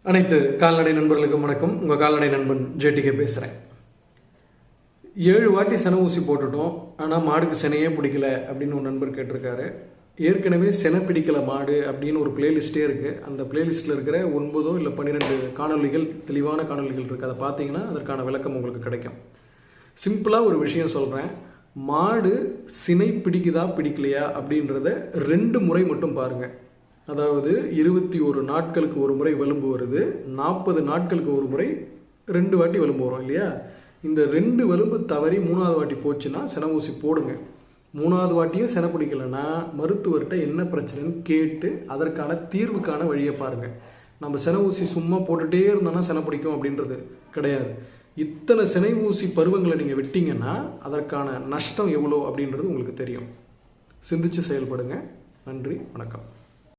அனைத்து கால்நடை நண்பர்களுக்கும் வணக்கம். உங்கள் கால்நடை நண்பன் ஜேடிகே பேசுகிறேன். 7 வாட்டி செனை ஊசி போட்டுட்டோம், ஆனால் மாடுக்கு செனையே பிடிக்கல அப்படின்னு ஒரு நண்பர் கேட்டிருக்காரு. ஏற்கனவே செனை பிடிக்கல மாடு அப்படின்னு ஒரு பிளேலிஸ்ட்டே இருக்குது. அந்த பிளேலிஸ்ட்டில் இருக்கிற 9 இல்லை 12 காணொலிகள், தெளிவான காணொலிகள் இருக்குது. அதை பார்த்தீங்கன்னா அதற்கான விளக்கம் உங்களுக்கு கிடைக்கும். சிம்பிளாக ஒரு விஷயம் சொல்கிறேன். மாடு சினை பிடிக்குதா பிடிக்கலையா அப்படின்றத 2 முறை மட்டும் பாருங்கள். அதாவது 21 நாட்களுக்கு ஒரு முறை வலும்பு வருது, 40 நாட்களுக்கு ஒரு முறை 2 வாட்டி வலும்பு வரும் இல்லையா? இந்த 2 வலும்பு தவறி 3வது வாட்டி போச்சுன்னா செனை ஊசி போடுங்க. 3வது வாட்டியும் செனை பிடிக்கலைன்னா மருத்துவர்கிட்ட என்ன பிரச்சனைன்னு கேட்டு அதற்கான தீர்வுக்கான வழியை பாருங்கள். நம்ம செனை ஊசி சும்மா போட்டுகிட்டே இருந்தோன்னா செனை பிடிக்கும் அப்படின்றது கிடையாது. இத்தனை செனை ஊசி பருவங்களை நீங்கள் விட்டீங்கன்னா அதற்கான நஷ்டம் எவ்வளோ அப்படின்றது உங்களுக்கு தெரியும். சிந்திச்சு செயல்படுங்க. நன்றி, வணக்கம்.